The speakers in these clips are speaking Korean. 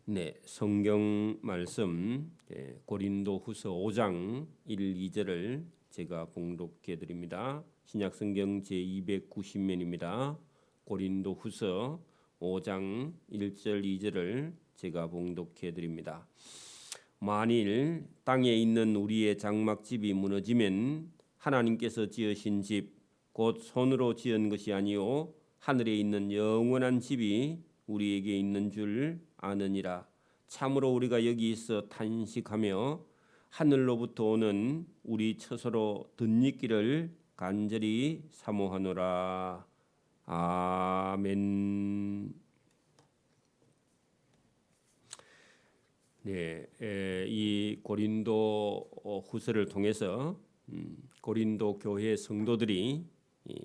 네, 성경 말씀 고린도후서 5장 1, 2절을 제가 봉독해 드립니다. 신약 성경 제290면입니다. 고린도후서 5장 1절 2절을 제가 봉독해 드립니다. 만일 땅에 있는 우리의 장막집이 무너지면 하나님께서 지으신 집 곧 손으로 지은 것이 아니요 하늘에 있는 영원한 집이 우리에게 있는 줄 아느니라. 참으로 우리가 여기 있어 탄식하며 하늘로부터 오는 우리 처소로 덧입기를 간절히 사모하노라. 아멘. 네, 이 고린도 후서를 통해서 고린도 교회 성도들이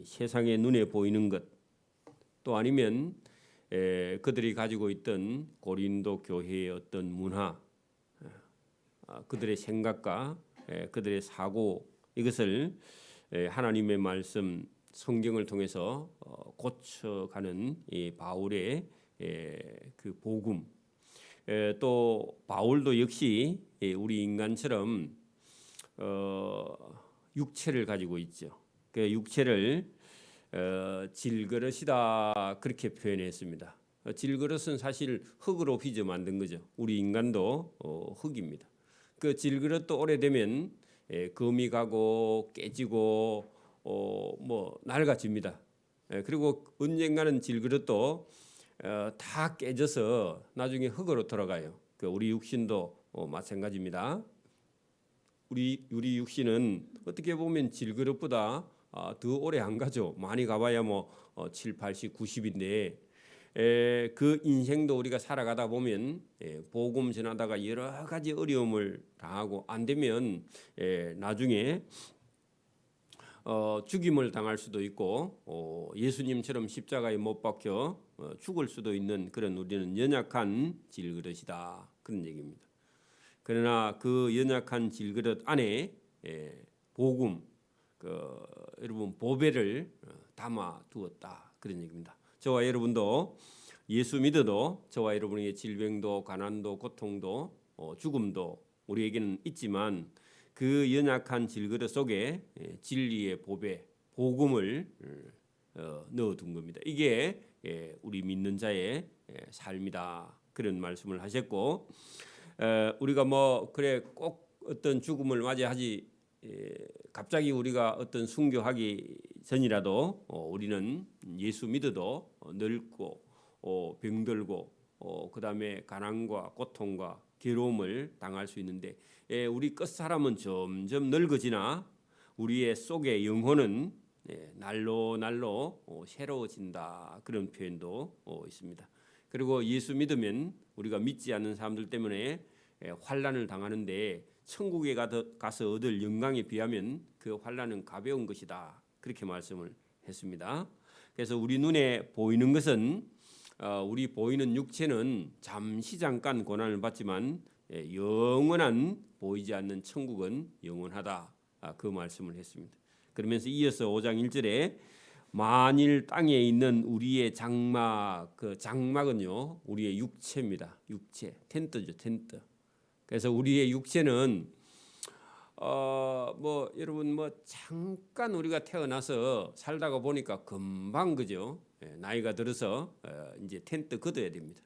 세상의 눈에 보이는 것 또 아니면 그들이 가지고 있던 고린도 교회의 어떤 문화, 그들의 생각과 그들의 사고 이것을 하나님의 말씀 성경을 통해서 고쳐가는 이 바울의 그 복음. 또 바울도 역시 우리 인간처럼 육체를 가지고 있죠. 그 육체를 질그릇이다 그렇게 표현했습니다. 질그릇은 사실 흙으로 빚어 만든 거죠. 우리 인간도 흙입니다. 그 질그릇도 오래되면 금이 가고 깨지고 뭐 낡아집니다. 그리고 언젠가는 질그릇도 다 깨져서 나중에 흙으로 돌아가요. 그 우리 육신도 마찬가지입니다. 우리 육신은 어떻게 보면 질그릇보다 더 오래 안 가죠. 많이 가봐야 뭐 7, 80, 90인데 그 인생도 우리가 살아가다 보면 복음 전하다가 여러 가지 어려움을 당하고 안 되면 나중에 죽임을 당할 수도 있고 예수님처럼 십자가에 못 박혀 죽을 수도 있는 그런 우리는 연약한 질그릇이다 그런 얘기입니다. 그러나 그 연약한 질그릇 안에 복음 여러분 보배를 담아 두었다 그런 얘기입니다. 저와 여러분도 예수 믿어도 저와 여러분에게 질병도 가난도 고통도 죽음도 우리에게는 있지만 그 연약한 질그릇 속에 진리의 보배 복음을 넣어둔 겁니다. 이게 우리 믿는 자의 삶이다 그런 말씀을 하셨고 우리가 뭐 그래 꼭 어떤 죽음을 맞이하지 갑자기 우리가 어떤 순교하기 전이라도 우리는 예수 믿어도 늙고 병들고 그다음에 가난과 고통과 괴로움을 당할 수 있는데 우리 끝사람은 점점 늙어지나 우리의 속의 영혼은 날로 날로 새로워진다 그런 표현도 있습니다. 그리고 예수 믿으면 우리가 믿지 않는 사람들 때문에 환난을 당하는데 천국에 가서 얻을 영광에 비하면 그 환난은 가벼운 것이다 그렇게 말씀을 했습니다. 그래서 우리 눈에 보이는 것은 우리 보이는 육체는 잠시 잠깐 고난을 받지만 영원한 보이지 않는 천국은 영원하다 그 말씀을 했습니다. 그러면서 이어서 5장 1절에 만일 땅에 있는 우리의 장막 그 장막은요 우리의 육체입니다. 육체 텐트죠 텐트. 그래서 우리의 육체는 뭐 여러분 뭐 잠깐 우리가 태어나서 살다가 보니까 금방 그죠? 나이가 들어서 이제 텐트 걷어야 됩니다.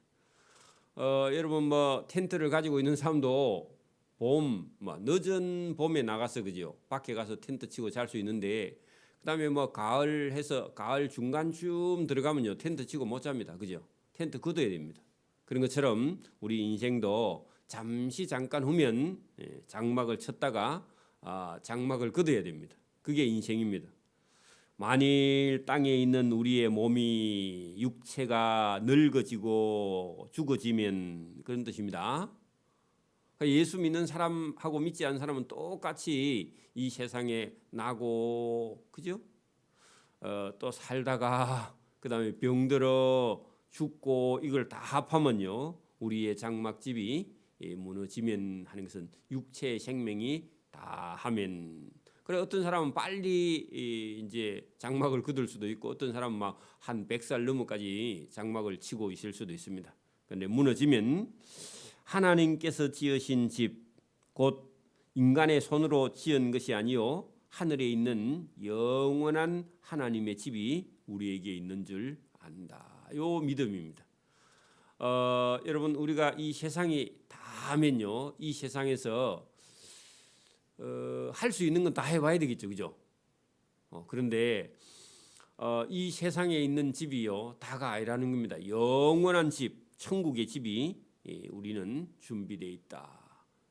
여러분 뭐 텐트를 가지고 있는 사람도 봄, 뭐 늦은 봄에 나가서 그죠? 밖에 가서 텐트 치고 잘 수 있는데 그다음에 뭐 가을 해서 가을 중간쯤 들어가면요 텐트 치고 못 잡니다. 그죠? 텐트 걷어야 됩니다. 그런 것처럼 우리 인생도 잠시 잠깐 후면 장막을 쳤다가 장막을 걷어야 됩니다. 그게 인생입니다. 만일 땅에 있는 우리의 몸이 육체가 늙어지고 죽어지면 그런 뜻입니다. 예수 믿는 사람하고 믿지 않는 사람은 똑같이 이 세상에 나고 그죠? 또 살다가 그다음에 병들어 죽고 이걸 다 합하면요 우리의 장막집이 무너지면 하는 것은 육체의 생명이 다 하면 그래 어떤 사람은 빨리 이제 장막을 걷을 수도 있고 어떤 사람은 막 한 100살 넘어까지 장막을 치고 있을 수도 있습니다. 그런데 무너지면 하나님께서 지으신 집, 곧 인간의 손으로 지은 것이 아니요 하늘에 있는 영원한 하나님의 집이 우리에게 있는 줄 안다. 요 믿음입니다. 여러분 우리가 이 세상이 다면요, 이 세상에서 할 수 있는 건 다 해봐야 되겠죠, 그죠? 그런데 이 세상에 있는 집이요 다가 아니라는 겁니다. 영원한 집, 천국의 집이 우리는 준비되어 있다.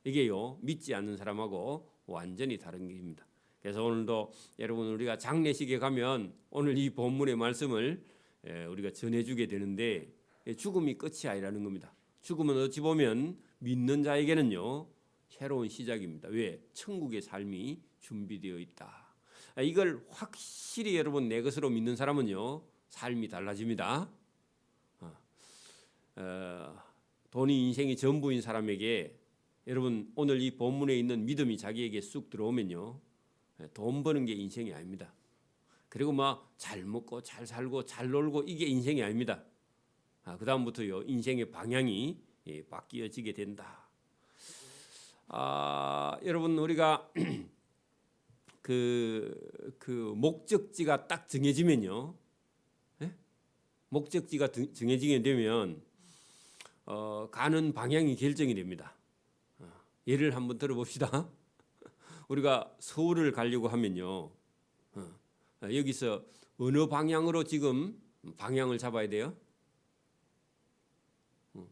이게요 믿지 않는 사람하고 완전히 다른 길입니다. 그래서 오늘도 여러분 우리가 장례식에 가면 오늘 이 본문의 말씀을 우리가 전해주게 되는데 죽음이 끝이 아니라는 겁니다. 죽음은 어찌 보면 믿는 자에게는요 새로운 시작입니다. 왜? 천국의 삶이 준비되어 있다. 이걸 확실히 여러분 내 것으로 믿는 사람은요 삶이 달라집니다. 돈이 인생의 전부인 사람에게 여러분 오늘 이 본문에 있는 믿음이 자기에게 쑥 들어오면요 돈 버는 게 인생이 아닙니다. 그리고 막 잘 먹고 잘 살고 잘 놀고 이게 인생이 아닙니다. 그 다음부터요 인생의 방향이 바뀌어지게 된다. 여러분 우리가 그 목적지가 딱 정해지면요, 목적지가 정해지게 되면 가는 방향이 결정이 됩니다. 예를 한번 들어봅시다. 우리가 서울을 가려고 하면요, 여기서 어느 방향으로 지금 방향을 잡아야 돼요?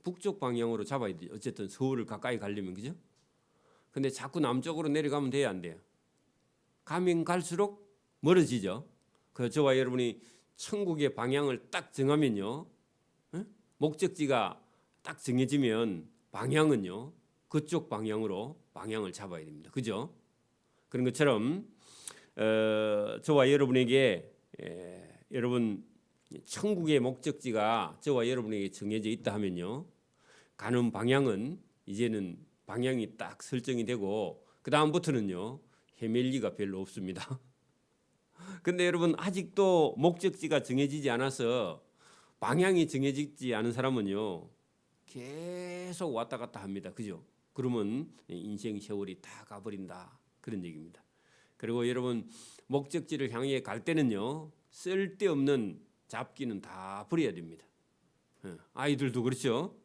북쪽 방향으로 잡아야 돼요. 어쨌든 서울을 가까이 가려면, 그죠? 근데 자꾸 남쪽으로 내려가면 돼야 안 돼요? 가면 갈수록 멀어지죠. 그 저와 여러분이 천국의 방향을 딱 정하면요, 목적지가 딱 정해지면 방향은요 그쪽 방향으로 방향을 잡아야 됩니다. 그죠? 그런 것처럼 저와 여러분에게 여러분 천국의 목적지가 저와 여러분에게 정해져 있다 하면요, 가는 방향은 이제는 방향이 딱 설정이 되고 그 다음부터는요 헤맬 리가 별로 없습니다. 근데 여러분 아직도 목적지가 정해지지 않아서 방향이 정해지지 않은 사람은요 계속 왔다 갔다 합니다. 그죠? 그러면 인생 세월이 다 가버린다. 그런 얘기입니다. 그리고 여러분 목적지를 향해 갈 때는요 쓸데없는 잡기는 다 버려야 됩니다. 아이들도 그렇죠.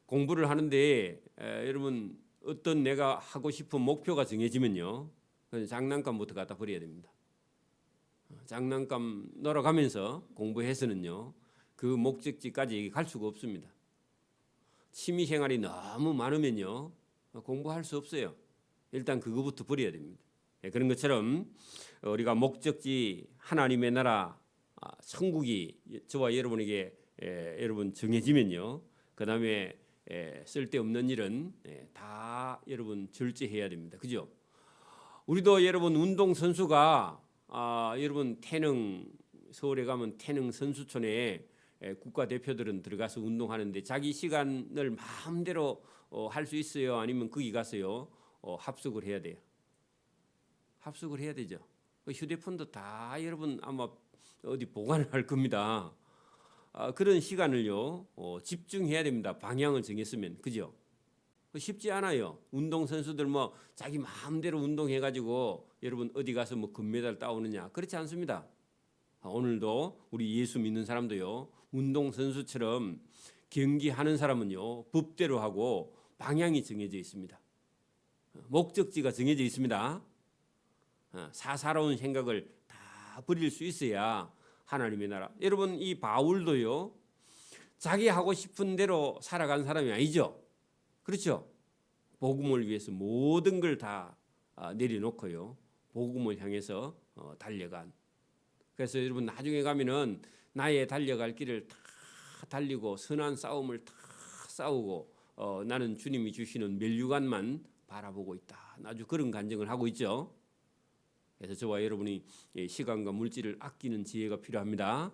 공부를 하는데 여러분 어떤 내가 하고 싶은 목표가 정해지면요 장난감부터 갖다 버려야 됩니다. 장난감 놀아가면서 공부해서는요 그 목적지까지 갈 수가 없습니다. 취미 생활이 너무 많으면요 공부할 수 없어요. 일단 그거부터 버려야 됩니다. 그런 것처럼 우리가 목적지 하나님의 나라 천국이 저와 여러분에게 여러분 정해지면요 그 다음에 쓸데없는 일은 다 여러분 절제해야 됩니다. 그죠? 우리도 여러분 운동선수가 여러분 태릉 서울에 가면 태릉 선수촌에 국가대표들은 들어가서 운동하는데 자기 시간을 마음대로 할 수 있어요? 아니면 거기 가서요 합숙을 해야 돼요? 합숙을 해야 되죠. 휴대폰도 다 여러분 아마 어디 보관을 할 겁니다. 그런 시간을요 집중해야 됩니다. 방향을 정했으면. 그죠? 쉽지 않아요. 운동선수들 뭐 자기 마음대로 운동해가지고 여러분 어디 가서 뭐 금메달 따오느냐, 그렇지 않습니다. 오늘도 우리 예수 믿는 사람도요 운동선수처럼 경기하는 사람은요 법대로 하고 방향이 정해져 있습니다. 목적지가 정해져 있습니다. 사사로운 생각을 다 버릴 수 있어야 하나님의 나라. 여러분 이 바울도요 자기 하고 싶은 대로 살아간 사람이 아니죠. 그렇죠? 복음을 위해서 모든 걸 다 내려놓고요 복음을 향해서 달려간. 그래서 여러분 나중에 가면은 나의 달려갈 길을 다 달리고 선한 싸움을 다 싸우고 나는 주님이 주시는 멸류관만 바라보고 있다. 아주 그런 간증을 하고 있죠. 그래서 저와 여러분이 시간과 물질을 아끼는 지혜가 필요합니다.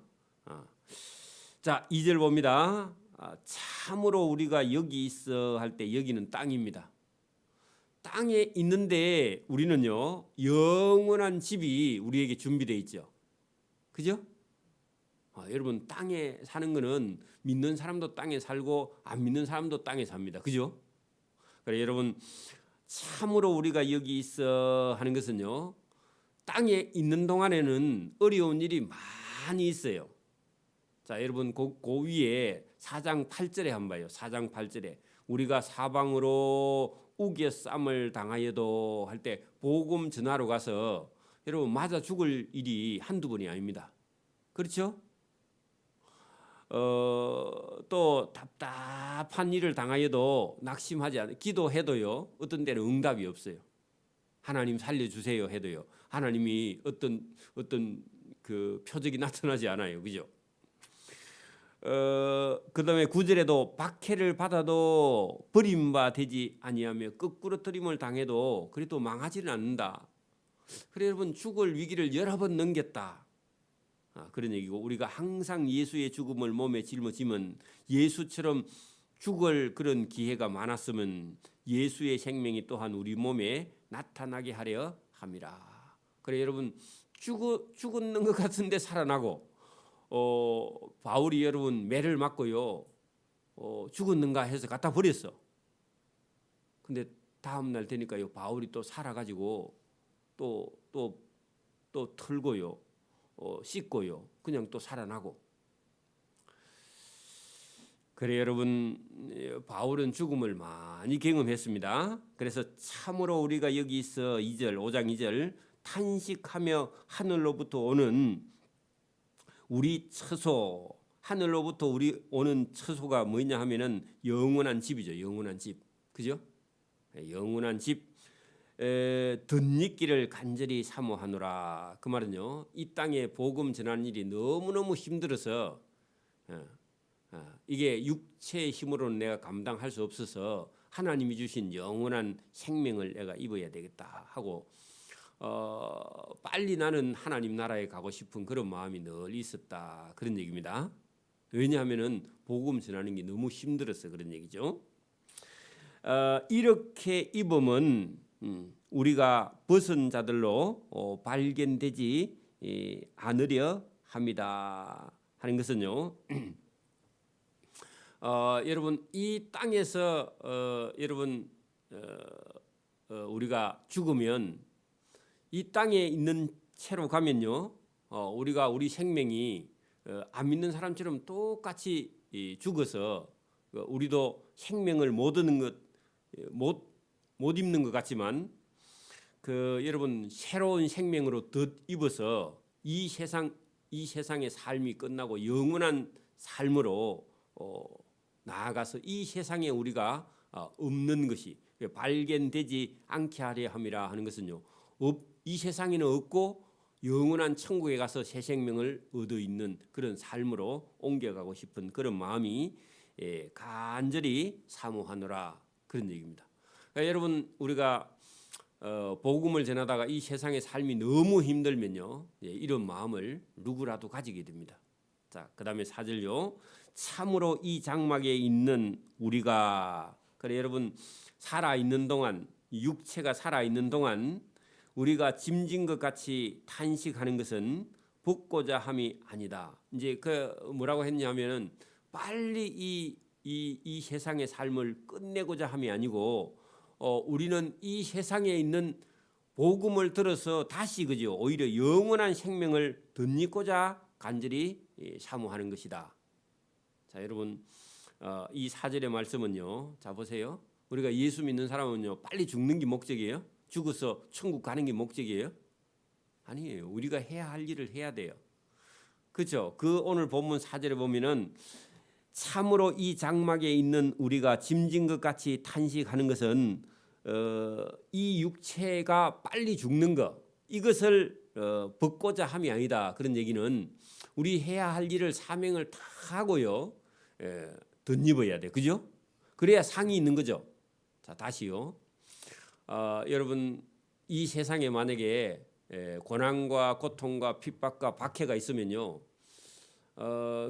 자, 2절 봅니다. 참으로 우리가 여기 있어 할 때 여기는 땅입니다. 땅에 있는데 우리는요 영원한 집이 우리에게 준비되어 있죠. 그죠? 여러분 땅에 사는 거는 믿는 사람도 땅에 살고 안 믿는 사람도 땅에 삽니다. 그죠? 그래 여러분 참으로 우리가 여기 있어 하는 것은요. 땅에 있는 동안에는 어려운 일이 많이 있어요. 자, 여러분 그 위에 4장 8절에 한번 봐요. 4장 8절에 우리가 사방으로 우겨 쌈을 당하여도 할 때 복음 전하러 가서 여러분 맞아 죽을 일이 한두 번이 아닙니다. 그렇죠? 또 답답한 일을 당하여도 낙심하지 않아. 기도해도요. 어떤 때는 응답이 없어요. 하나님 살려주세요 해도요. 하나님이 어떤 그 표적이 나타나지 않아요. 그죠? 그다음에 9절에도 박해를 받아도 버림바 되지 아니하며 거꾸러뜨림을 당해도 그래도 망하지는 않는다. 그래 여러분 죽을 위기를 여러 번 넘겼다. 그런 얘기고 우리가 항상 예수의 죽음을 몸에 짊어지면 예수처럼 죽을 그런 기회가 많았으면 예수의 생명이 또한 우리 몸에 나타나게 하려 함이라. 그래 여러분 죽는 것 같은데 살아나고 바울이 여러분 매를 맞고요 죽었는가 해서 갖다 버렸어. 근데 다음 날 되니까요 바울이 또 살아가지고 또 털고요 씻고요 그냥 또 살아나고. 그래 여러분 바울은 죽음을 많이 경험했습니다. 그래서 참으로 우리가 여기 있어 5장 2절 탄식하며 하늘로부터 오는 우리 처소, 하늘로부터 우리 오는 처소가 뭐냐 하면은 영원한 집이죠. 영원한 집. 그죠? 영원한 집 덧입기를 간절히 사모하노라. 그 말은요. 이 땅에 복음 전하는 일이 너무너무 힘들어서 이게 육체의 힘으로는 내가 감당할 수 없어서 하나님이 주신 영원한 생명을 내가 입어야 되겠다 하고 빨리 나는 하나님 나라에 가고 싶은 그런 마음이 늘 있었다. 그런 얘기입니다. 왜냐하면은 복음 전하는 게 너무 힘들어서 그런 얘기죠. 이렇게 입으면 우리가 벗은 자들로 발견되지 않으려 합니다. 하는 것은요. 여러분 이 땅에서 여러분 우리가 죽으면 이 땅에 있는 채로 가면요, 우리가 우리 생명이 안 믿는 사람처럼 똑같이 죽어서 우리도 생명을 못 얻는 것, 못 입는 것 같지만 여러분 새로운 생명으로 덧입어서 이 세상의 삶이 끝나고 영원한 삶으로 나아가서 이 세상에 우리가 없는 것이 발견되지 않게 하려 함이라 하는 것은요. 이 세상에는 없고 영원한 천국에 가서 새 생명을 얻어 있는 그런 삶으로 옮겨가고 싶은 그런 마음이 간절히 사모하노라 그런 얘기입니다. 그러니까 여러분 우리가 복음을 전하다가 이 세상의 삶이 너무 힘들면요 이런 마음을 누구라도 가지게 됩니다. 자, 그다음에 4절요. 참으로 이 장막에 있는 우리가 그래 여러분 살아 있는 동안 육체가 살아 있는 동안 우리가 짐진 것 같이 탄식하는 것은 벗고자 함이 아니다. 이제 뭐라고 했냐면은 빨리 이 세상의 삶을 끝내고자 함이 아니고 우리는 이 세상에 있는 복음을 들어서 다시 그죠 오히려 영원한 생명을 덧입고자 간절히 사모하는 것이다. 자 여러분 이 4절의 말씀은요. 자 보세요. 우리가 예수 믿는 사람은요 빨리 죽는 게 목적이에요? 죽어서 천국 가는 게 목적이에요? 아니에요. 우리가 해야 할 일을 해야 돼요. 그렇죠? 오늘 본문 4절에 보면은 참으로 이 장막에 있는 우리가 짐진 것 같이 탄식하는 것은 이 육체가 빨리 죽는 것 이것을 벗고자 함이 아니다. 그런 얘기는 우리 해야 할 일을 사명을 다 하고요. 덧입어야 돼. 그죠? 그래야 상이 있는 거죠. 자 다시요. 여러분 이 세상에 만약에 고난과 고통과 핍박과 박해가 있으면요,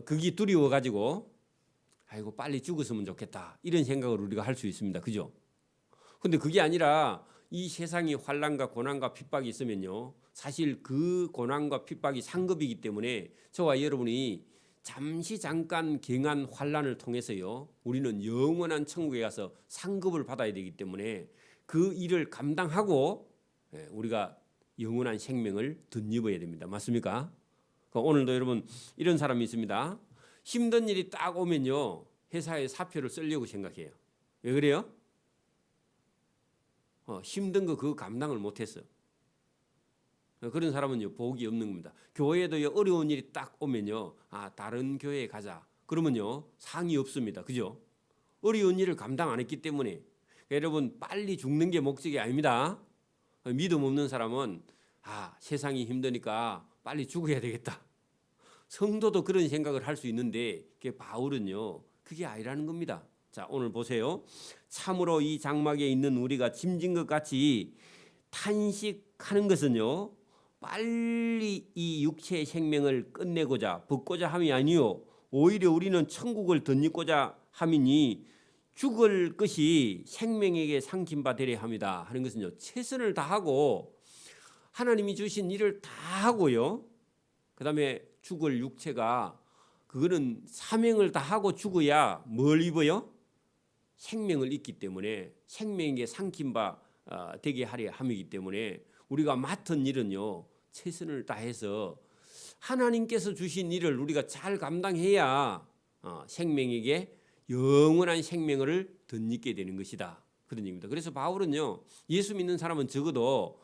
그게 두려워 가지고 아이고 빨리 죽었으면 좋겠다 이런 생각을 우리가 할 수 있습니다. 그죠? 근데 그게 아니라 이 세상이 환난과 고난과 핍박이 있으면요, 사실 그 고난과 핍박이 상급이기 때문에 저와 여러분이 잠시 잠깐 경한 환란을 통해서요, 우리는 영원한 천국에 가서 상급을 받아야 되기 때문에 그 일을 감당하고 우리가 영원한 생명을 덧입어야 됩니다. 맞습니까? 오늘도 여러분 이런 사람이 있습니다. 힘든 일이 딱 오면요, 회사에 사표를 쓰려고 생각해요. 왜 그래요? 힘든 거 그거 감당을 못했어. 그런 사람은요, 복이 없는 겁니다. 교회에도 어려운 일이 딱 오면요, 다른 교회에 가자. 그러면요, 상이 없습니다. 그죠? 어려운 일을 감당 안 했기 때문에. 여러분, 빨리 죽는 게 목적이 아닙니다. 믿음 없는 사람은 세상이 힘드니까 빨리 죽어야 되겠다. 성도도 그런 생각을 할 수 있는데 바울은요, 그게 아니라는 겁니다. 자, 오늘 보세요. 참으로 이 장막에 있는 우리가 짐진 것 같이 탄식하는 것은요, 빨리 이 육체의 생명을 끝내고자 벗고자 함이 아니요, 오히려 우리는 천국을 덧입고자 함이니 죽을 것이 생명에게 상김바 되려 합니다 하는 것은요, 최선을 다하고 하나님이 주신 일을 다 하고요, 그 다음에 죽을 육체가 그거는 사명을 다하고 죽어야 뭘 입어요? 생명을 입기 때문에 생명에게 상김바 되게 하려 함이기 때문에 우리가 맡은 일은요, 최선을 다해서 하나님께서 주신 일을 우리가 잘 감당해야 생명에게 영원한 생명을 덧입게 되는 것이다, 그런 얘기입니다. 그래서 바울은요, 예수 믿는 사람은 적어도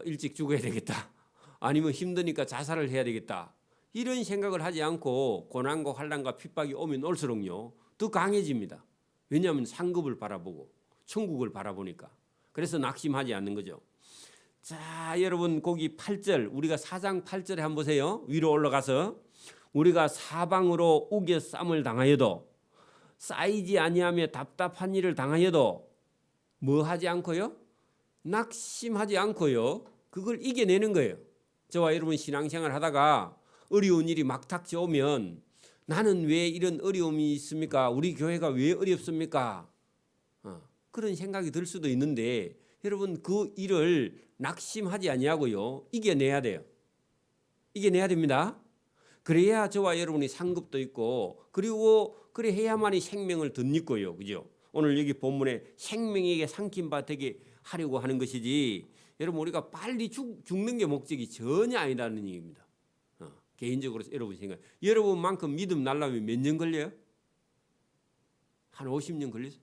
일찍 죽어야 되겠다, 아니면 힘드니까 자살을 해야 되겠다, 이런 생각을 하지 않고 고난과 환난과 핍박이 오면 올수록요, 더 강해집니다. 왜냐하면 상급을 바라보고 천국을 바라보니까. 그래서 낙심하지 않는 거죠. 자, 여러분 거기 8절, 우리가 4장 8절에 한번 보세요. 위로 올라가서 우리가 사방으로 우겨 쌈을 당하여도 쌓이지 아니하며 답답한 일을 당하여도 뭐 하지 않고요? 낙심하지 않고요, 그걸 이겨내는 거예요. 저와 여러분 신앙생활 하다가 어려운 일이 막닥쳐 오면 나는 왜 이런 어려움이 있습니까? 우리 교회가 왜 어렵습니까? 그런 생각이 들 수도 있는데 여러분 그 일을 낙심하지 아니하고요, 이겨내야 돼요. 이겨내야 됩니다. 그래야 저와 여러분이 상급도 있고 그리고 그래 해야만이 생명을 덧입고요. 그죠? 오늘 여기 본문에 생명에게 상김바 되게 하려고 하는 것이지, 여러분 우리가 빨리 죽는 게 목적이 전혀 아니라는 얘기입니다. 개인적으로 여러분 생각, 여러분만큼 믿음 날라면 몇 년 걸려요? 한 50년 걸리죠.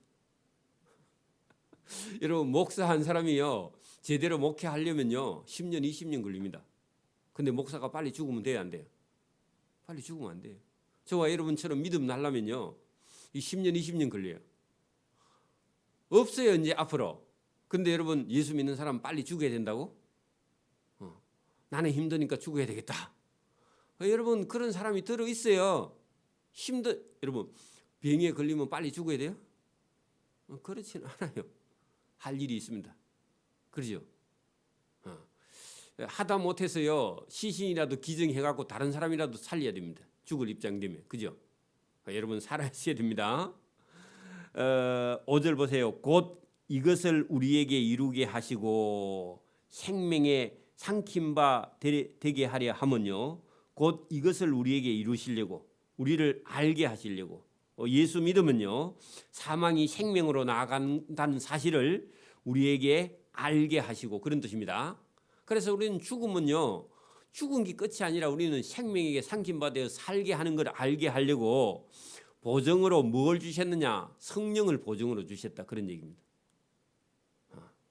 여러분 목사 한 사람이요, 제대로 목회하려면요 10년 20년 걸립니다. 근데 목사가 빨리 죽으면 돼요, 안 돼요? 빨리 죽으면 안 돼요. 저와 여러분처럼 믿음 날라면요 이 10년 20년 걸려요. 없어요 이제 앞으로. 근데 여러분 예수 믿는 사람 빨리 죽어야 된다고? 나는 힘드니까 죽어야 되겠다. 여러분 그런 사람이 들어 있어요. 여러분 병에 걸리면 빨리 죽어야 돼요? 그렇지는 않아요. 할 일이 있습니다. 그렇죠? 하다 못해서요 시신이라도 기증해갖고 다른 사람이라도 살려야 됩니다. 죽을 입장 되면. 그죠? 여러분 살아있어야 됩니다. 5절 보세요. 곧 이것을 우리에게 이루게 하시고 생명의 상킴바 되게 하려 하면요, 곧 이것을 우리에게 이루시려고, 우리를 알게 하시려고, 예수 믿으면요 사망이 생명으로 나아간다는 사실을 우리에게 알게 하시고, 그런 뜻입니다. 그래서 우리는 죽으면요 죽은 게 끝이 아니라 우리는 생명에게 상킴받아 살게 하는 걸 알게 하려고 보증으로 뭘 주셨느냐? 성령을 보증으로 주셨다, 그런 얘기입니다.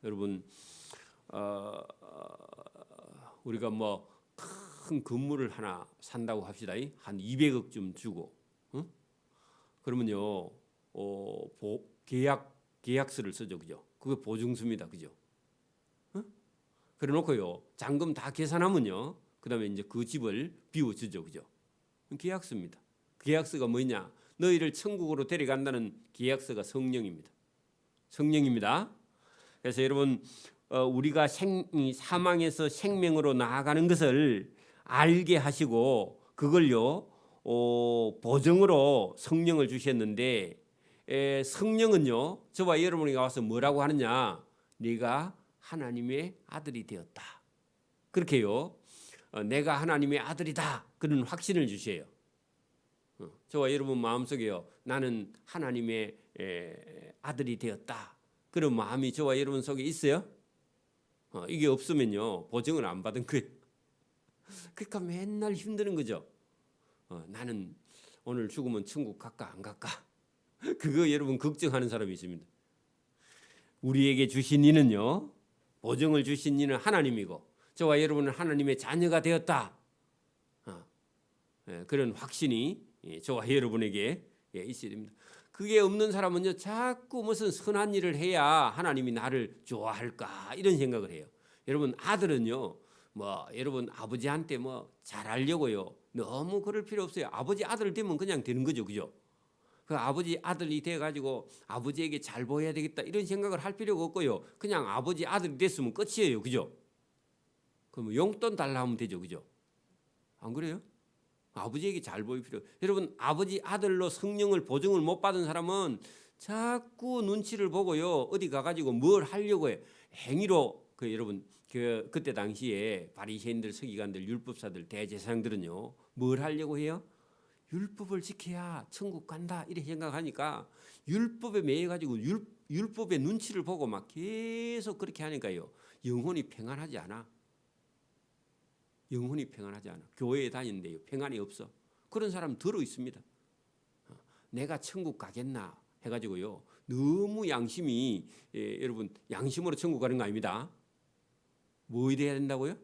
여러분 우리가 큰 건물을 하나 산다고 합시다. 한 200억쯤 주고, 그러면요 계약서를 쓰죠, 그죠? 그게 보증서입니다, 그죠? 그래놓고요 잔금 다 계산하면요 그다음에 이제 그 집을 비워주죠, 그죠? 계약서입니다. 계약서가 뭐냐? 너희를 천국으로 데려간다는 계약서가 성령입니다. 성령입니다. 그래서 여러분 우리가 사망에서 생명으로 나아가는 것을 알게 하시고 그걸요 보증으로 성령을 주셨는데, 성령은요 저와 여러분이 와서 뭐라고 하느냐? 네가 하나님의 아들이 되었다. 그렇게요 내가 하나님의 아들이다, 그런 확신을 주셔요. 저와 여러분 마음속에요. 나는 하나님의 아들이 되었다. 그런 마음이 저와 여러분 속에 있어요? 이게 없으면요 보증을 안 받은 거예요. 그러니까 맨날 힘드는 거죠. 나는 오늘 죽으면 천국 갈까 안 갈까? 그거 여러분 걱정하는 사람이 있습니다. 우리에게 주신 이는요 보증을 주신 이는 하나님이고 저와 여러분은 하나님의 자녀가 되었다. 그런 확신이 저와 여러분에게 있어야 됩니다. 그게 없는 사람은요 자꾸 무슨 선한 일을 해야 하나님이 나를 좋아할까 이런 생각을 해요. 여러분 아들은요 뭐 여러분 아버지한테 뭐 잘하려고요 너무 그럴 필요 없어요. 아버지 아들 되면 그냥 되는 거죠, 그죠? 그 아버지 아들이 돼 가지고 아버지에게 잘 보여야 되겠다 이런 생각을 할 필요가 없고요. 그냥 아버지 아들이 됐으면 끝이에요, 그죠? 그럼 용돈 달라 하면 되죠, 그죠? 안 그래요? 아버지에게 잘 보일 필요. 여러분 아버지 아들로 성령을 보증을 못 받은 사람은 자꾸 눈치를 보고요 어디 가가지고 뭘 하려고 해. 행위로 여러분 그때 당시에 바리새인들, 서기관들, 율법사들, 대제사장들은요 뭘 하려고 해요? 율법을 지켜야 천국 간다 이렇게 생각하니까 율법에 매여 가지고 율법의 눈치를 보고 막 계속 그렇게 하니까요 영혼이 평안하지 않아. 영혼이 평안하지 않아. 교회에 다니는데요 평안이 없어. 그런 사람 들어 있습니다. 내가 천국 가겠나 해가지고요 너무 양심이 여러분 양심으로 천국 가는 거 아닙니다. 뭐 돼야 된다고요?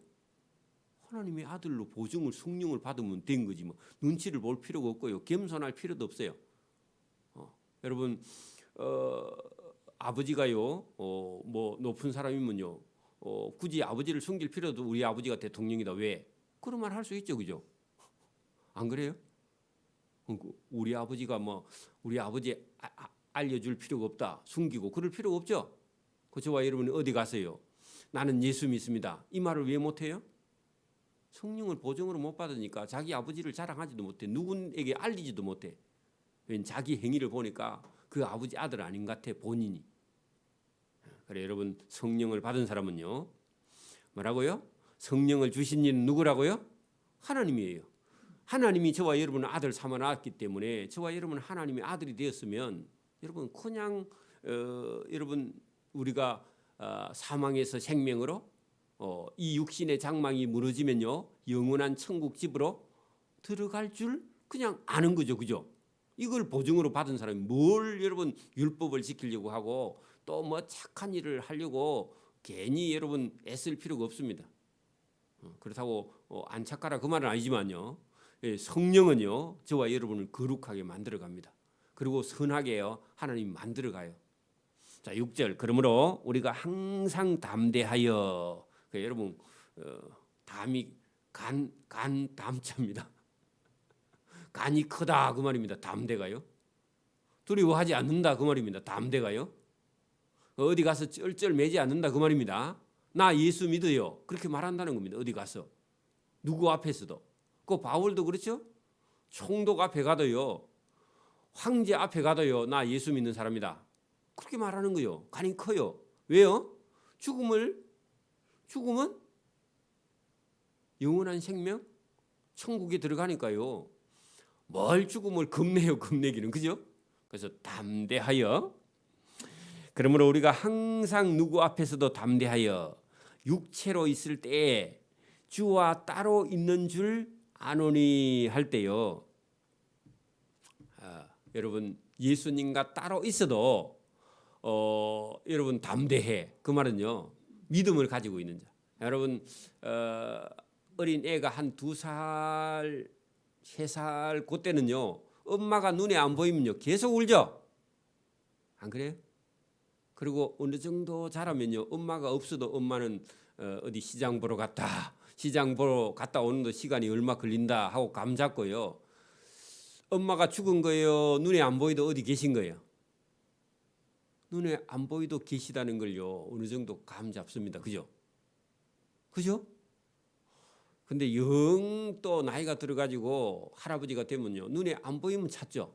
하나님의 아들로 보증을 성령을 받으면 된 거지 뭐 눈치를 볼 필요가 없고요 겸손할 필요도 없어요. 여러분 아버지가요 뭐 높은 사람이면요 굳이 아버지를 숨길 필요도 우리 아버지가 대통령이다 왜 그런 말 할 수 있죠, 그죠? 안 그래요? 우리 아버지가 뭐 우리 아버지 알려줄 필요가 없다 숨기고 그럴 필요가 없죠. 그 저와 여러분이 어디 가세요? 나는 예수 믿습니다 이 말을 왜 못해요? 성령을 보증으로 못 받으니까 자기 아버지를 자랑하지도 못해. 누구에게 알리지도 못해. 왠 자기 행위를 보니까 그 아버지 아들 아닌 것 같아 본인이. 그래 여러분 성령을 받은 사람은요 뭐라고요? 성령을 주신 이는 누구라고요? 하나님이에요. 하나님이 저와 여러분을 아들 삼아 놨기 때문에 저와 여러분은 하나님의 아들이 되었으면 여러분 그냥 여러분 우리가 사망에서 생명으로 이 육신의 장막이 무너지면요 영원한 천국 집으로 들어갈 줄 그냥 아는 거죠, 그죠? 이걸 보증으로 받은 사람이 뭘 여러분 율법을 지키려고 하고 또 뭐 착한 일을 하려고 괜히 여러분 애쓸 필요가 없습니다. 그렇다고 안 착하라 그 말은 아니지만요 성령은요 저와 여러분을 거룩하게 만들어갑니다. 그리고 선하게요 하나님 만들어가요. 자 6절 그러므로 우리가 항상 담대하여 여러분 담이 간 담자입니다. 간이 크다 그 말입니다. 담대가요. 두려워하지 않는다 그 말입니다. 담대가요. 어디 가서 쩔쩔매지 않는다 그 말입니다. 나 예수 믿어요. 그렇게 말한다는 겁니다. 어디 가서 누구 앞에서도. 그 바울도 그렇죠. 총독 앞에 가도요. 황제 앞에 가도요. 나 예수 믿는 사람이다. 그렇게 말하는 거요. 간이 커요. 왜요? 죽음은 영원한 생명 천국에 들어가니까요. 뭘 죽음을 겁내요 겁내기는 그죠? 그래서 담대하여 그러므로 우리가 항상 누구 앞에서도 담대하여 육체로 있을 때에 주와 따로 있는 줄 아노니 할 때요. 여러분 예수님과 따로 있어도 여러분 담대해. 그 말은요. 믿음을 가지고 있는 자. 여러분 어린 애가 한 2살, 3살 그때는요. 엄마가 눈에 안 보이면요. 계속 울죠. 안 그래요? 그리고 어느 정도 자라면요. 엄마가 없어도 엄마는 어디 시장 보러 갔다. 시장 보러 갔다 오는데 시간이 얼마 걸린다 하고 감 잡고요. 엄마가 죽은 거예요. 눈에 안 보이도 어디 계신 거예요. 눈에 안 보이도 계시다는 걸요. 어느 정도 감 잡습니다. 그죠? 그죠? 근데 영 또 나이가 들어가지고 할아버지가 되면요. 눈에 안 보이면 찾죠.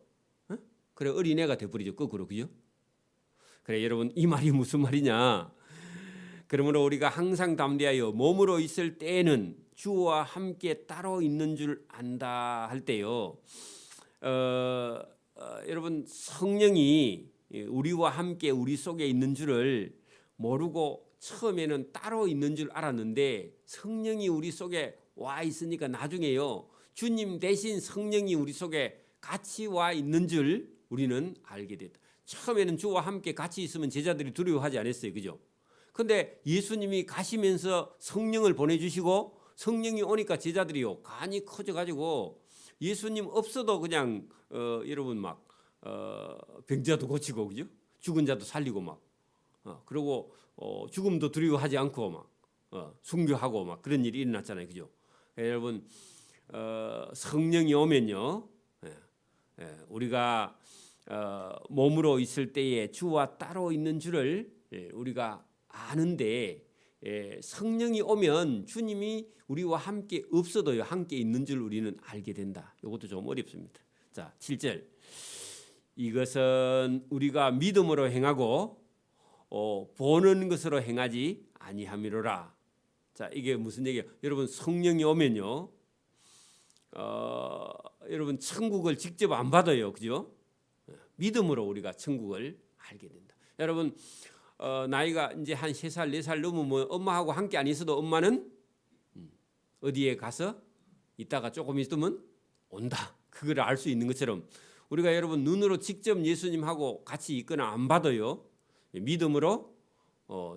그래 어린애가 돼버리죠. 거꾸로. 그죠? 그래 여러분 이 말이 무슨 말이냐. 그러므로 우리가 항상 담대하여 몸으로 있을 때에는 주와 함께 따로 있는 줄 안다 할 때요. 여러분 성령이 우리와 함께 우리 속에 있는 줄을 모르고 처음에는 따로 있는 줄 알았는데 성령이 우리 속에 와 있으니까 나중에요 주님 대신 성령이 우리 속에 같이 와 있는 줄 우리는 알게 됐다. 처음에는 주와 함께 같이 있으면 제자들이 두려워하지 않았어요, 그죠? 근데 예수님이 가시면서 성령을 보내주시고 성령이 오니까 제자들이요 간이 커져가지고 예수님 없어도 그냥 여러분 막 병자도 고치고 그죠? 죽은 자도 살리고 막 그리고 죽음도 두려워하지 않고 막 순교하고 막 그런 일이 일어났잖아요, 그죠? 여러분 성령이 오면요, 우리가 몸으로 있을 때에 주와 따로 있는 줄을 우리가 아는데 성령이 오면 주님이 우리와 함께 없어도요 함께 있는 줄 우리는 알게 된다. 이것도 좀 어렵습니다. 자, 7절. 이것은 우리가 믿음으로 행하고 보는 것으로 행하지 아니함이로라. 자, 이게 무슨 얘기예요? 여러분 성령이 오면요, 여러분 천국을 직접 안 받아요, 그죠? 믿음으로 우리가 천국을 알게 된다. 여러분 나이가 이제 한 3살, 4살 넘으면 엄마하고 함께 안 있어도 엄마는 어디에 가서 있다가 조금 있으면 온다. 그걸 알 수 있는 것처럼 우리가 여러분 눈으로 직접 예수님하고 같이 있거나 안 봐도요 믿음으로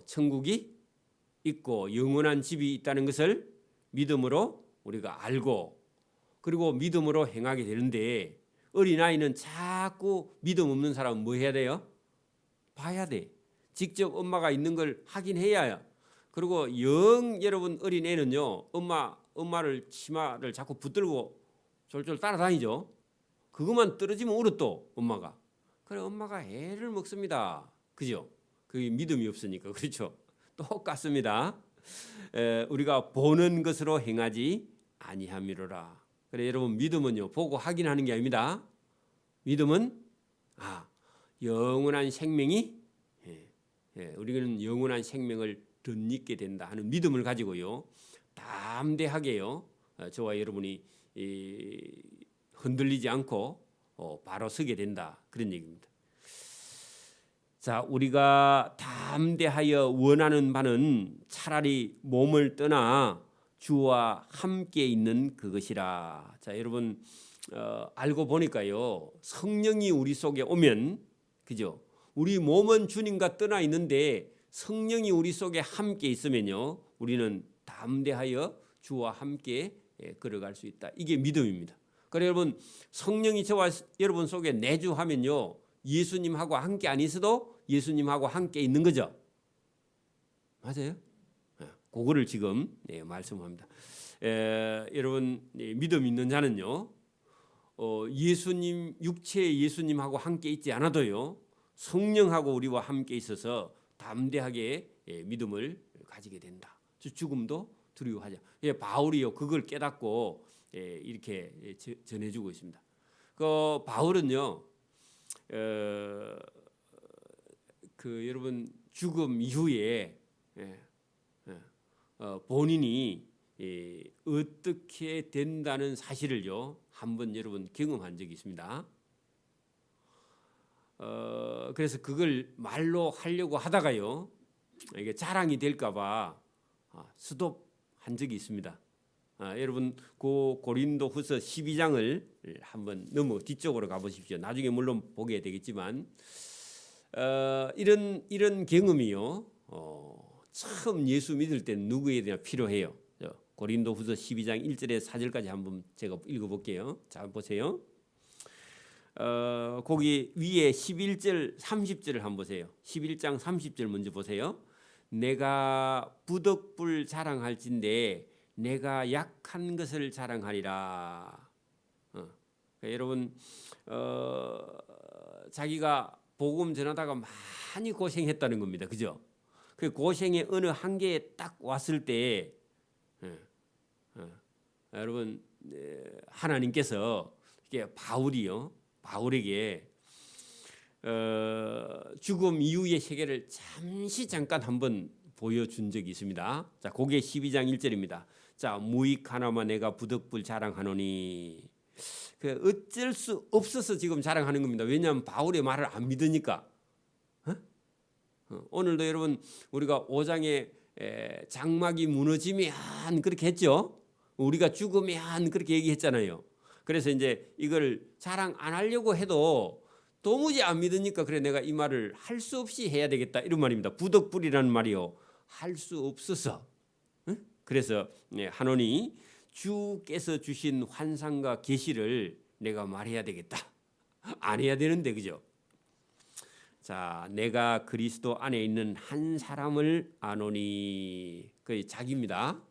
천국이 있고 영원한 집이 있다는 것을 믿음으로 우리가 알고 그리고 믿음으로 행하게 되는데 어린아이는 자꾸 믿음 없는 사람은 뭐 해야 돼요? 봐야 돼. 직접 엄마가 있는 걸 확인해야. 그리고 여러분 어린애는요 엄마를 치마를 자꾸 붙들고 쫄쫄 따라다니죠. 그것만 떨어지면 울어 또 엄마가. 그래 엄마가 애를 먹습니다. 그죠? 그게 믿음이 없으니까. 그렇죠? 똑같습니다. 우리가 보는 것으로 행하지 아니함이로라. 그래 여러분 믿음은요 보고 확인하는 게 아닙니다. 믿음은 영원한 생명이 우리는 영원한 생명을 덧입게 된다 하는 믿음을 가지고요 담대하게요 저와 여러분이 흔들리지 않고 바로 서게 된다 그런 얘기입니다. 자, 우리가 담대하여 원하는 바는 차라리 몸을 떠나 주와 함께 있는 그것이라. 자, 여러분 알고 보니까요 성령이 우리 속에 오면 그죠? 우리 몸은 주님과 떠나 있는데 성령이 우리 속에 함께 있으면요 우리는 담대하여 주와 함께 걸어갈 수 있다. 이게 믿음입니다. 그래 여러분 성령이 저와 여러분 속에 내주하면요 예수님하고 함께 안 있어도 예수님하고 함께 있는 거죠. 맞아요? 그거를 지금 말씀합니다. 여러분 믿음 있는 자는요 예수님 육체의 예수님하고 함께 있지 않아도요 성령하고 우리와 함께 있어서 담대하게 믿음을 가지게 된다. 죽음도 두려워하지. 바울이요 그걸 깨닫고 이렇게 전해주고 있습니다. 그 바울은요 여러분 죽음 이후에 본인이 어떻게 된다는 사실을요 한번 여러분 경험한 적이 있습니다. 그래서 그걸 말로 하려고 하다가요 이게 자랑이 될까봐 스톱한 적이 있습니다. 여러분 그 고린도후서 12장을 한번 넘어 뒤쪽으로 가보십시오. 나중에 물론 보게 되겠지만 이런 경험이요 처음 예수 믿을 때 누구에게나 필요해요. 고린도후서 12장 1절에 4절까지 한번 제가 읽어볼게요. 자 보세요. 거기 위에 11절 30절을 한번 보세요. 11장 30절 먼저 보세요. 내가 부덕불 자랑할진대 내가 약한 것을 자랑하리라. 여러분 자기가 복음 전하다가 많이 고생했다는 겁니다. 그죠? 그 고생의 어느 한계에 딱 왔을 때 여러분 하나님께서 이게 바울에게 죽음 이후의 세계를 잠깐 한번 보여준 적이 있습니다. 자, 그게 12장 1절입니다. 자, 무익 하나만 내가 부덕불 자랑하노니 그 어쩔 수 없어서 지금 자랑하는 겁니다. 왜냐하면 바울의 말을 안 믿으니까. 오늘도 여러분 우리가 5장에 장막이 무너지면 그렇게 했죠. 우리가 죽으면 그렇게 얘기했잖아요. 그래서 이제 이걸 자랑 안 하려고 해도 도무지 안 믿으니까 그래 내가 이 말을 할 수 없이 해야 되겠다 이런 말입니다. 부덕불이라는 말이요. 할 수 없어서. 그래서 한원이 주께서 주신 환상과 계시를 내가 말해야 되겠다. 안 해야 되는데 그죠? 자, 내가 그리스도 안에 있는 한 사람을 아노니. 그 자기입니다.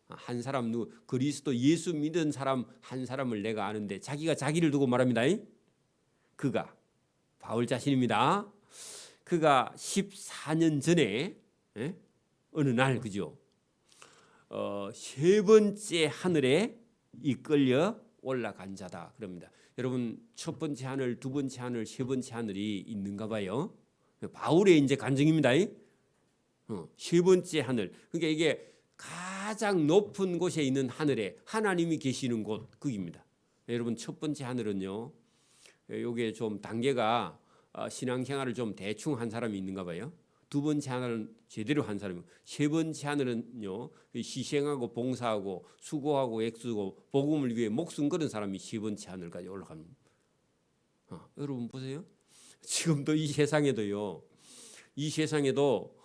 한 사람 누구? 그리스도 예수 믿은 사람 한 사람을 내가 아는데 자기가 자기를 두고 말합니다. 그가 바울 자신입니다. 그가 14년 전에 어느 날 그죠? 세 번째 하늘에 이끌려 올라간 자다 그럽니다. 여러분 첫 번째 하늘, 두 번째 하늘, 세 번째 하늘이 있는가 봐요. 바울의 이제 간증입니다. 세 번째 하늘. 그러니까 이게 가장 높은 곳에 있는 하늘에 하나님이 계시는 곳 거기입니다. 여러분 첫 번째 하늘은요. 요게 좀 단계가 신앙생활을 좀 대충 한 사람이 있는가 봐요. 두 번째 하늘은 제대로 한 사람이고 세 번째 하늘은요 희생하고 봉사하고 수고하고 애쓰고 복음을 위해 목숨 걸은 사람이 세 번째 하늘까지 올라갑니다. 여러분 보세요. 지금도 이 세상에도요. 이 세상에도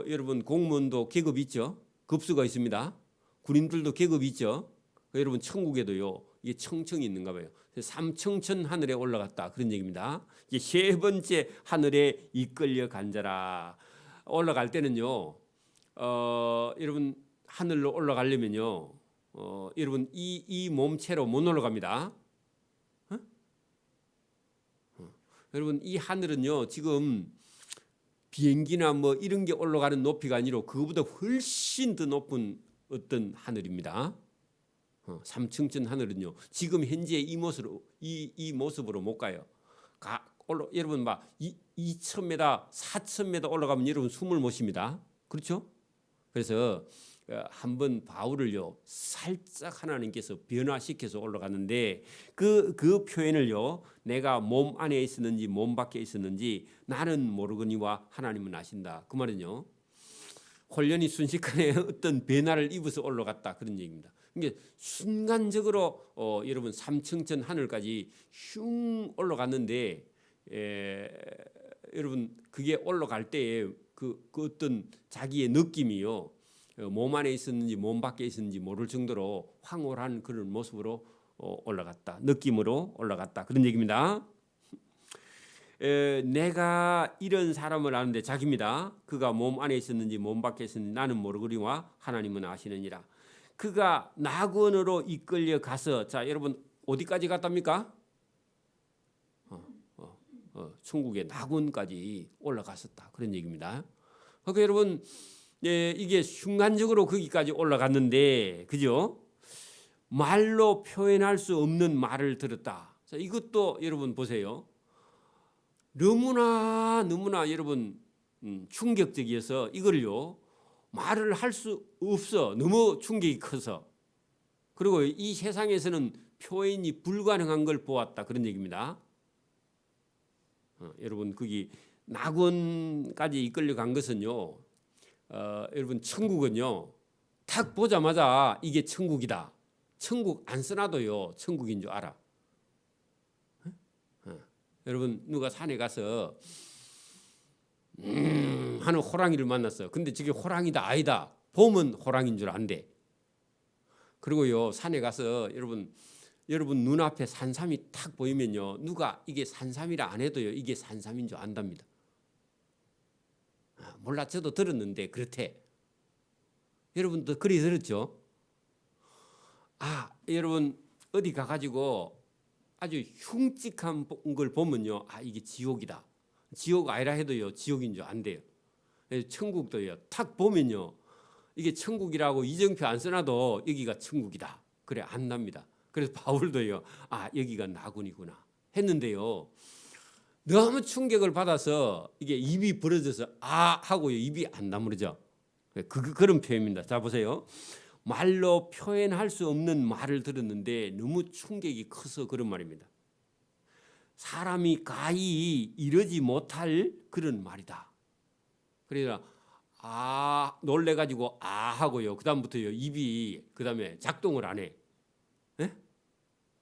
여러분 공무원도 계급이 있죠. 급수가 있습니다. 군인들도 계급이 있죠. 여러분 천국에도요. 이게 청청이 있는가 봐요. 삼청천 하늘에 올라갔다 그런 얘기입니다. 이게 세 번째 하늘에 이끌려 간 자라. 올라갈 때는요. 여러분 하늘로 올라가려면요. 여러분 이 몸체로 못 올라갑니다. 여러분 이 하늘은요. 지금 비행기나 뭐 이런 게 올라가는 높이가 아니라 그거보다 훨씬 더 높은 어떤 하늘입니다. 삼층천 하늘은요. 지금 현재 이 모습으로 못 가요. 여러분 막 2,000m, 4,000m 올라가면 여러분 숨을 못 쉽니다. 그렇죠? 그래서 한번 바울을요 살짝 하나님께서 변화시켜서 올라갔는데 그 표현을요 내가 몸 안에 있었는지 몸 밖에 있었는지 나는 모르거니와 하나님은 아신다. 그 말은요 혼련이 순식간에 어떤 변화를 입어서 올라갔다 그런 얘기입니다. 이게 순간적으로 여러분 삼층천 하늘까지 슝 올라갔는데 여러분 그게 올라갈 때에 그 어떤 자기의 느낌이요 몸 안에 있었는지 몸 밖에 있었는지 모를 정도로 황홀한 그런 모습으로 올라갔다. 느낌으로 올라갔다. 그런 얘기입니다. 내가 이런 사람을 아는데 자기입니다. 그가 몸 안에 있었는지 몸 밖에 있었는지 나는 모르거니와 하나님은 아시느니라. 그가 낙원으로 이끌려 가서 자 여러분 어디까지 갔답니까? 천국의 낙원까지 올라갔었다. 그런 얘기입니다. 그러니까 여러분 이게 순간적으로 거기까지 올라갔는데 그죠? 말로 표현할 수 없는 말을 들었다. 자, 이것도 여러분 보세요. 너무나 여러분 충격적이어서 이걸요 말을 할 수 없어. 너무 충격이 커서. 그리고 이 세상에서는 표현이 불가능한 걸 보았다. 그런 얘기입니다. 여러분 거기 낙원까지 이끌려 간 것은요. 여러분 천국은요. 딱 보자마자 이게 천국이다. 천국 안 써놔도요. 천국인 줄 알아. 여러분 누가 산에 가서 하는 호랑이를 만났어요. 근데 저게 호랑이다 아니다. 보면 호랑이인 줄 안돼. 그리고요 산에 가서 여러분 눈앞에 산삼이 탁 보이면요 누가 이게 산삼이라 안 해도요 이게 산삼인 줄 안답니다. 몰라 저도 들었는데 그렇대. 여러분도 그리 들었죠? 여러분 어디 가가지고 아주 흉측한 걸 보면요 이게 지옥이다. 지옥 아니라 해도요 지옥인 줄 안 돼요. 천국도요 탁 보면요 이게 천국이라고 이정표 안 써놔도 여기가 천국이다. 그래 안답니다. 그래서 바울도요 여기가 낙원이구나 했는데요 너무 충격을 받아서 이게 입이 벌어져서 하고요 입이 안 다물어져. 그런 표현입니다. 자 보세요. 말로 표현할 수 없는 말을 들었는데 너무 충격이 커서 그런 말입니다. 사람이 가히 이러지 못할 그런 말이다. 그러니까 놀래가지고 하고요. 그 다음부터요 입이 그 다음에 작동을 안 해. 네?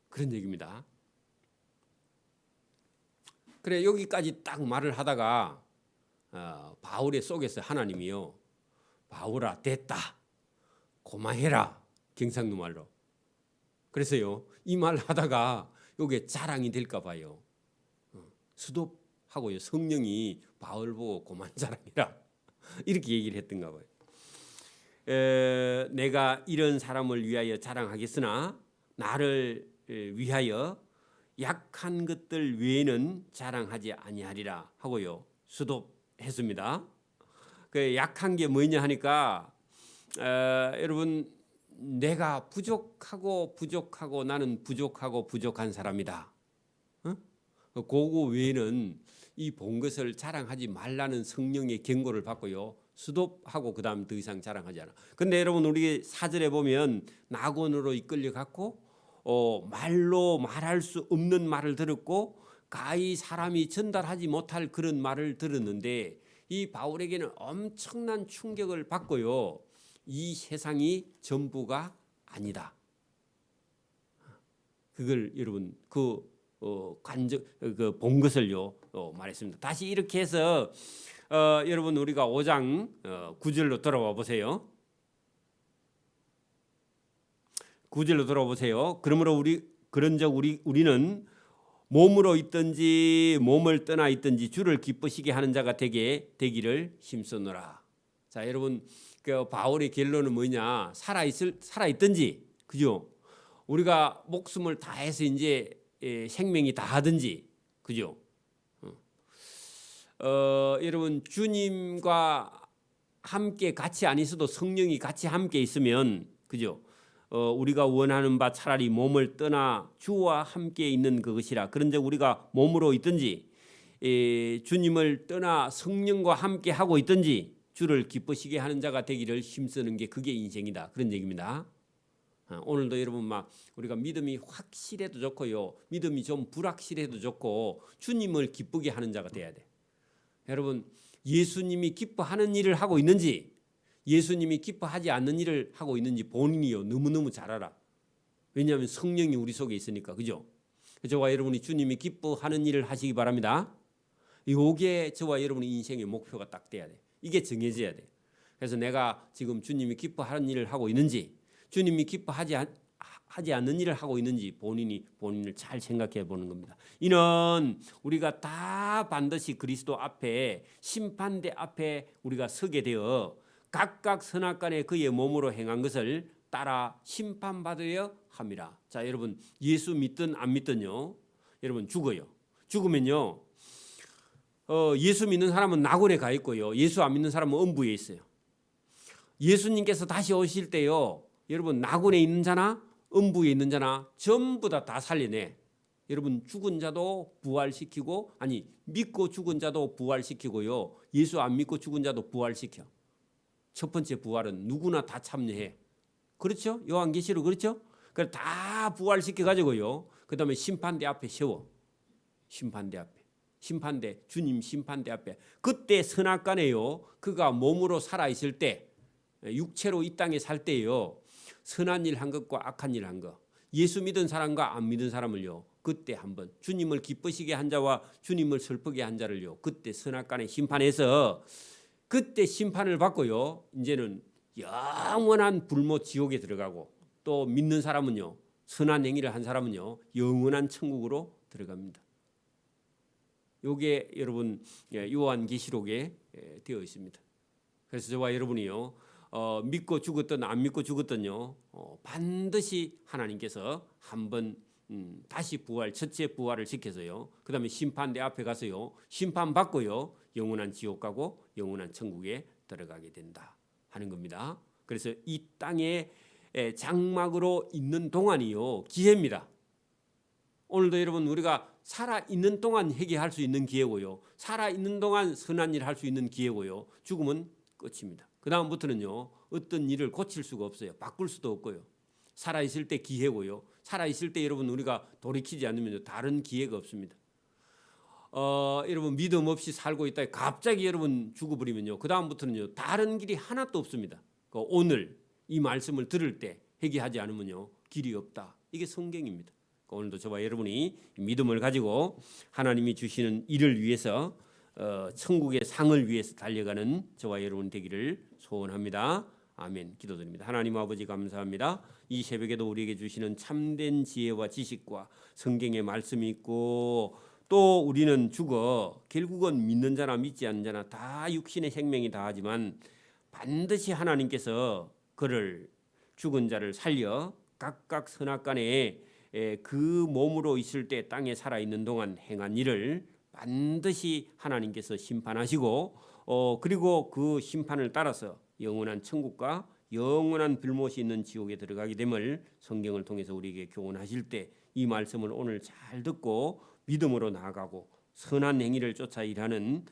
그런 얘기입니다. 그래 여기까지 딱 말을 하다가 바울의 속에서 하나님이요, 바울아 됐다, 고마해라, 경상도 말로. 그래서요 이 말 하다가 요게 자랑이 될까 봐요. 수도하고요 성령이 바울 보고 고만 자랑이라 이렇게 얘기를 했던가 봐요. 내가 이런 사람을 위하여 자랑하겠으나 나를 위하여 약한 것들 외에는 자랑하지 아니하리라 하고요 수도했습니다. 그 약한 게 뭐냐 하니까 여러분 내가 부족하고 나는 부족한 사람이다. 그거 외에는 이 본 것을 자랑하지 말라는 성령의 경고를 받고요 수도하고 그 다음 더 이상 자랑하지 않아. 근데 여러분 우리 4절에 보면 낙원으로 이끌려 갔고 말로 말할 수 없는 말을 들었고 가히 사람이 전달하지 못할 그런 말을 들었는데 이 바울에게는 엄청난 충격을 받고요 이 세상이 전부가 아니다. 그걸 여러분 본 것을요 말했습니다. 다시 이렇게 해서 여러분 우리가 5장 9절로 돌아와 보세요. 9절로 돌아보세요. 그러므로 그런즉 우리는 몸으로 있든지 몸을 떠나 있든지 주를 기쁘시게 하는 자가 되기를 힘쓰노라. 자, 여러분 그 바울의 결론은 뭐냐? 살아있든지, 그죠? 우리가 목숨을 다해서 이제 생명이 다하든지, 그죠? 여러분 주님과 함께 같이 안 있어도 성령이 같이 함께 있으면, 그죠? 우리가 원하는 바 차라리 몸을 떠나 주와 함께 있는 그것이라. 그런데 우리가 몸으로 있든지 주님을 떠나 성령과 함께 하고 있든지 주를 기쁘시게 하는 자가 되기를 힘쓰는 게 그게 인생이다. 그런 얘기입니다. 오늘도 여러분 막 우리가 믿음이 확실해도 좋고요, 믿음이 좀 불확실해도 좋고 주님을 기쁘게 하는 자가 돼야 돼. 여러분 예수님이 기뻐하는 일을 하고 있는지 예수님이 기뻐하지 않는 일을 하고 있는지 본인이요 너무너무 잘 알아. 왜냐하면 성령이 우리 속에 있으니까. 그죠? 저와 여러분이 주님이 기뻐하는 일을 하시기 바랍니다. 이게 저와 여러분의 인생의 목표가 딱 돼야 돼. 이게 정해져야 돼. 그래서 내가 지금 주님이 기뻐하는 일을 하고 있는지 주님이 기뻐하지 않는 일을 하고 있는지 본인을 잘 생각해 보는 겁니다. 이는 우리가 다 반드시 그리스도 앞에 심판대 앞에 우리가 서게 되어 각각 선악간에 그의 몸으로 행한 것을 따라 심판받으려 함이라. 자, 여러분 예수 믿든 안 믿든요 여러분 죽어요. 죽으면요 예수 믿는 사람은 낙원에 가 있고요 예수 안 믿는 사람은 엄부에 있어요. 예수님께서 다시 오실 때요 여러분 낙원에 있는 자나 음부에 있는 자나 전부 다 살려내. 여러분 죽은 자도 부활시키고, 아니 믿고 죽은 자도 부활시키고요 예수 안 믿고 죽은 자도 부활시켜. 첫 번째 부활은 누구나 다 참여해. 그렇죠? 요한계시록 그렇죠? 그래서 다 부활시켜 가지고요 그다음에 심판대 앞에 세워. 주님 심판대 앞에. 그때 선악간에요 그가 몸으로 살아 있을 때, 육체로 이 땅에 살 때요 선한 일 한 것과 악한 일 한 것, 예수 믿은 사람과 안 믿은 사람을요 그때 한번 주님을 기쁘시게 한 자와 주님을 슬프게 한 자를요 그때 선악간에 심판해서 그때 심판을 받고요 이제는 영원한 불못 지옥에 들어가고, 또 믿는 사람은요 선한 행위를 한 사람은요 영원한 천국으로 들어갑니다. 이게 여러분 요한계시록에 되어 있습니다. 그래서 저와 여러분이요 믿고 죽었든 안 믿고 죽었든요 반드시 하나님께서 한번 다시 첫째 부활을 시켜서요 그다음에 심판대 앞에 가서요 심판받고요 영원한 지옥 가고 영원한 천국에 들어가게 된다 하는 겁니다. 그래서 이 땅에 장막으로 있는 동안이요 기회입니다. 오늘도 여러분 우리가 살아있는 동안 회개할 수 있는 기회고요 살아있는 동안 선한 일 할 수 있는 기회고요 죽으면 끝입니다. 그 다음부터는요 어떤 일을 고칠 수가 없어요. 바꿀 수도 없고요. 살아있을 때 기회고요. 살아있을 때 여러분 우리가 돌이키지 않으면 다른 기회가 없습니다. 여러분 믿음 없이 살고 있다 갑자기 여러분 죽어버리면요 그 다음부터는요 다른 길이 하나도 없습니다. 오늘 이 말씀을 들을 때 회개하지 않으면요 길이 없다. 이게 성경입니다. 오늘도 저와 여러분이 믿음을 가지고 하나님이 주시는 일을 위해서 천국의 상을 위해서 달려가는 저와 여러분 되기를 소원합니다. 아멘. 기도드립니다. 하나님 아버지 감사합니다. 이 새벽에도 우리에게 주시는 참된 지혜와 지식과 성경의 말씀이 있고 또 우리는 죽어 결국은 믿는 자나 믿지 않는 자나 다 육신의 생명이 다하지만 반드시 하나님께서 그를 죽은 자를 살려 각각 선악간에 그 몸으로 있을 때 땅에 살아있는 동안 행한 일을 반드시 하나님께서 심판하시고 그리고 그 심판을 따라서 영원한 천국과 영원한 불못이 있는 지옥에 들어가게 됨을 성경을 통해서 우리에게 교훈하실 때 이 말씀을 오늘 잘 듣고 믿음으로 나아가고 선한 행위를 쫓아 일하는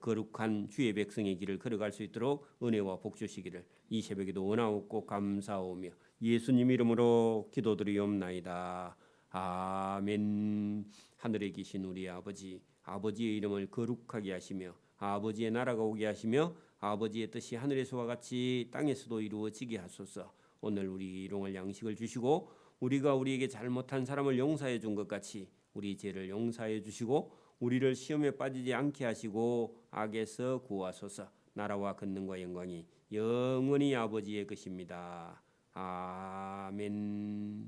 거룩한 주의 백성의 길을 걸어갈 수 있도록 은혜와 복 주시기를 이 새벽에도 원하옵고 감사하오며 예수님 이름으로 기도드리옵나이다. 아멘. 하늘에 계신 우리 아버지, 아버지의 이름을 거룩하게 하시며 아버지의 나라가 오게 하시며 아버지의 뜻이 하늘에서와 같이 땅에서도 이루어지게 하소서. 오늘 우리 일용할 양식을 주시고 우리가 우리에게 잘못한 사람을 용서해 준 것 같이 우리 죄를 용서해 주시고 우리를 시험에 빠지지 않게 하시고 악에서 구하소서. 나라와 권능과 영광이 영원히 아버지의 것입니다. 아멘.